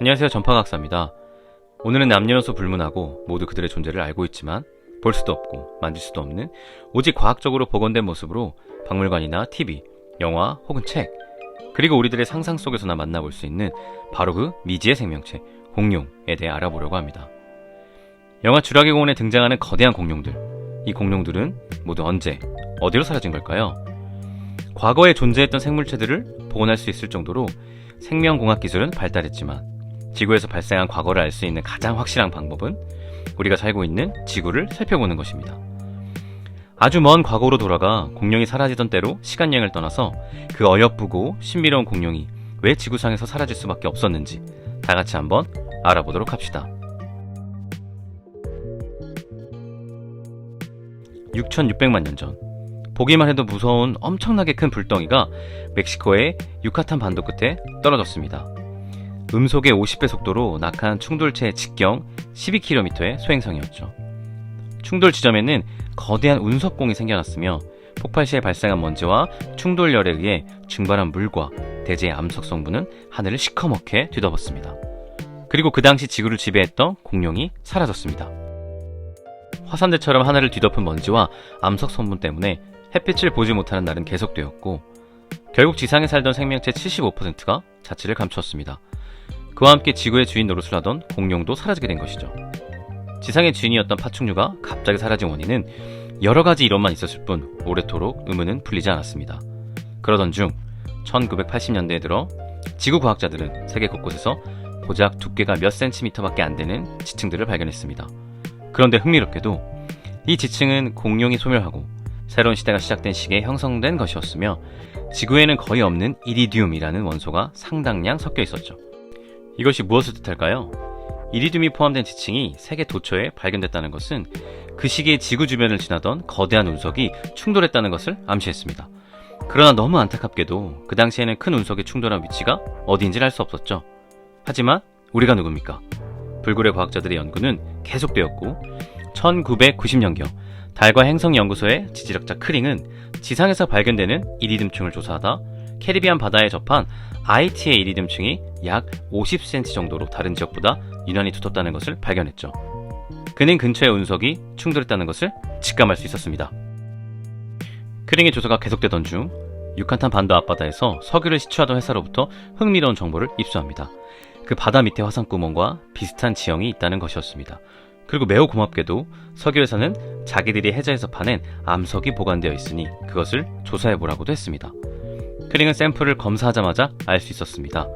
안녕하세요, 전파각사입니다. 오늘은 남녀노소 불문하고 모두 그들의 존재를 알고 있지만 볼 수도 없고 만질 수도 없는 오직 과학적으로 복원된 모습으로 박물관이나 TV, 영화 혹은 책, 그리고 우리들의 상상 속에서나 만나볼 수 있는 바로 그 미지의 생명체, 공룡에 대해 알아보려고 합니다. 영화 주라기 공원에 등장하는 거대한 공룡들, 이 공룡들은 모두 언제, 어디로 사라진 걸까요? 과거에 존재했던 생물체들을 복원할 수 있을 정도로 생명공학 기술은 발달했지만 지구에서 발생한 과거를 알 수 있는 가장 확실한 방법은 우리가 살고 있는 지구를 살펴보는 것입니다. 아주 먼 과거로 돌아가 공룡이 사라지던 때로 시간여행을 떠나서 그 어여쁘고 신비로운 공룡이 왜 지구상에서 사라질 수밖에 없었는지 다같이 한번 알아보도록 합시다. 6600만 년 전, 보기만 해도 무서운 엄청나게 큰 불덩이가 멕시코의 유카탄 반도 끝에 떨어졌습니다. 음속의 50배 속도로 낙하한 충돌체의 직경 12km의 소행성이었죠. 충돌 지점에는 거대한 운석공이 생겨났으며 폭발 시에 발생한 먼지와 충돌열에 의해 증발한 물과 대지의 암석 성분은 하늘을 시커멓게 뒤덮었습니다. 그리고 그 당시 지구를 지배했던 공룡이 사라졌습니다. 화산재처럼 하늘을 뒤덮은 먼지와 암석 성분 때문에 햇빛을 보지 못하는 날은 계속되었고 결국 지상에 살던 생명체 75%가 자취를 감추었습니다. 그와 함께 지구의 주인 노릇을 하던 공룡도 사라지게 된 것이죠. 지상의 주인이었던 파충류가 갑자기 사라진 원인은 여러 가지 이론만 있었을 뿐 오래도록 의문은 풀리지 않았습니다. 그러던 중 1980년대에 들어 지구 과학자들은 세계 곳곳에서 고작 두께가 몇 센티미터밖에 안 되는 지층들을 발견했습니다. 그런데 흥미롭게도 이 지층은 공룡이 소멸하고 새로운 시대가 시작된 시기에 형성된 것이었으며 지구에는 거의 없는 이리듐이라는 원소가 상당량 섞여 있었죠. 이것이 무엇을 뜻할까요? 이리듐이 포함된 지층이 세계 도처에 발견됐다는 것은 그 시기에 지구 주변을 지나던 거대한 운석이 충돌했다는 것을 암시했습니다. 그러나 너무 안타깝게도 그 당시에는 큰 운석이 충돌한 위치가 어디인지를 알 수 없었죠. 하지만 우리가 누굽니까? 불굴의 과학자들의 연구는 계속되었고 1990년경 달과 행성연구소의 지질학자 크링은 지상에서 발견되는 이리듐층을 조사하다 캐리비안 바다에 접한 IT의 이리듐층이 약 50cm 정도로 다른 지역보다 유난히 두텁다는 것을 발견했죠. 그는 근처의 운석이 충돌했다는 것을 직감할 수 있었습니다. 크링의 조사가 계속되던 중 유카탄 반도 앞바다에서 석유를 시추하던 회사로부터 흥미로운 정보를 입수합니다. 그 바다 밑에 화산구멍과 비슷한 지형이 있다는 것이었습니다. 그리고 매우 고맙게도 석유 회사는 자기들이 해저에서 파낸 암석이 보관되어 있으니 그것을 조사해보라고도 했습니다. 크링은 샘플을 검사하자마자 알 수 있었습니다.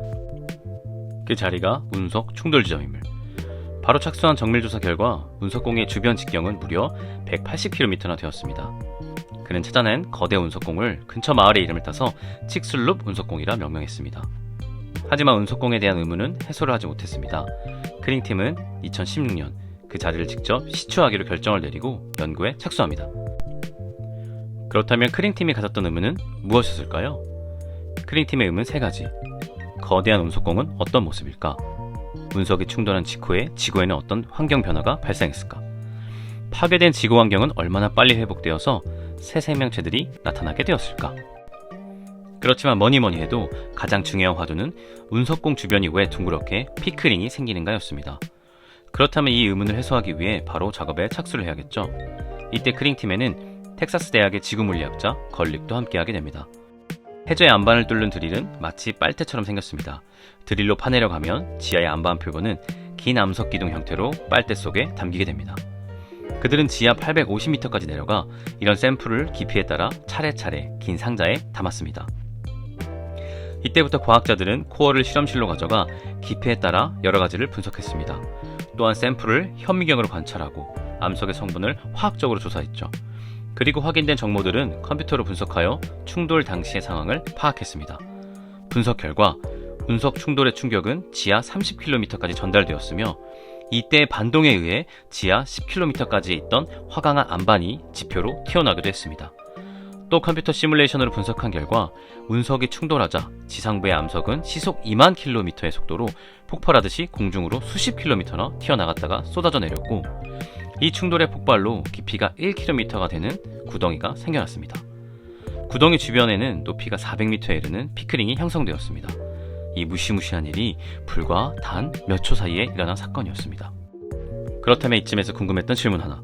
그 자리가 운석 충돌 지점임을. 바로 착수한 정밀조사 결과 운석공의 주변 직경은 무려 180km나 되었습니다. 그는 찾아낸 거대 운석공을 근처 마을의 이름을 따서 칙슬룹 운석공이라 명명했습니다. 하지만 운석공에 대한 의문은 해소를 하지 못했습니다. 크링팀은 2016년 그 자리를 직접 시추하기로 결정을 내리고 연구에 착수합니다. 그렇다면 크링팀이 가졌던 의문은 무엇이었을까요? 크링팀의 의문 3가지. 거대한 운석공은 어떤 모습일까? 운석이 충돌한 직후에 지구에는 어떤 환경 변화가 발생했을까? 파괴된 지구 환경은 얼마나 빨리 회복되어서 새 생명체들이 나타나게 되었을까? 그렇지만 뭐니뭐니 해도 가장 중요한 화두는 운석공 주변이 왜 둥그렇게 피크링이 생기는가였습니다. 그렇다면 이 의문을 해소하기 위해 바로 작업에 착수를 해야겠죠. 이때 크링팀에는 텍사스 대학의 지구물리학자 걸릭도 함께하게 됩니다. 해저의 안반을 뚫는 드릴은 마치 빨대처럼 생겼습니다. 드릴로 파내려가면 지하의 안반 표면은 긴 암석 기둥 형태로 빨대 속에 담기게 됩니다. 그들은 지하 850m까지 내려가 이런 샘플을 깊이에 따라 차례차례 긴 상자에 담았습니다. 이때부터 과학자들은 코어를 실험실로 가져가 깊이에 따라 여러 가지를 분석했습니다. 또한 샘플을 현미경으로 관찰하고 암석의 성분을 화학적으로 조사했죠. 그리고 확인된 정보들은 컴퓨터로 분석하여 충돌 당시의 상황을 파악했습니다. 분석 결과 운석 충돌의 충격은 지하 30km까지 전달되었으며 이때 반동에 의해 지하 10km까지 있던 화강암 안반이 지표로 튀어나오기도 했습니다. 또 컴퓨터 시뮬레이션으로 분석한 결과 운석이 충돌하자 지상부의 암석은 시속 2만 km의 속도로 폭발하듯이 공중으로 수십 킬로미터나 튀어나갔다가 쏟아져 내렸고 이 충돌의 폭발로 깊이가 1km가 되는 구덩이가 생겨났습니다. 구덩이 주변에는 높이가 400m에 이르는 피크링이 형성되었습니다. 이 무시무시한 일이 불과 단 몇 초 사이에 일어난 사건이었습니다. 그렇다면 이쯤에서 궁금했던 질문 하나.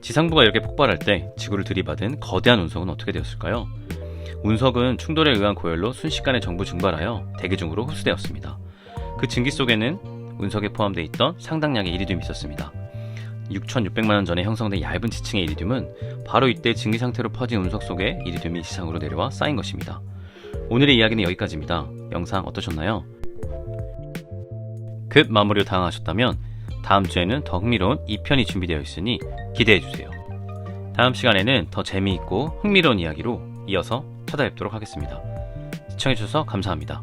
지상부가 이렇게 폭발할 때 지구를 들이받은 거대한 운석은 어떻게 되었을까요? 운석은 충돌에 의한 고열로 순식간에 전부 증발하여 대기 중으로 흡수되었습니다. 그 증기 속에는 운석에 포함되어 있던 상당량의 이리듐이 있었습니다. 6,600만 년 전에 형성된 얇은 지층의 이리듐은 바로 이때 증기 상태로 퍼진 운석 속에 이리듐이 지상으로 내려와 쌓인 것입니다. 오늘의 이야기는 여기까지입니다. 영상 어떠셨나요? 급 마무리로 당황하셨다면 다음 주에는 더 흥미로운 2편이 준비되어 있으니 기대해주세요. 다음 시간에는 더 재미있고 흥미로운 이야기로 이어서 찾아뵙도록 하겠습니다. 시청해주셔서 감사합니다.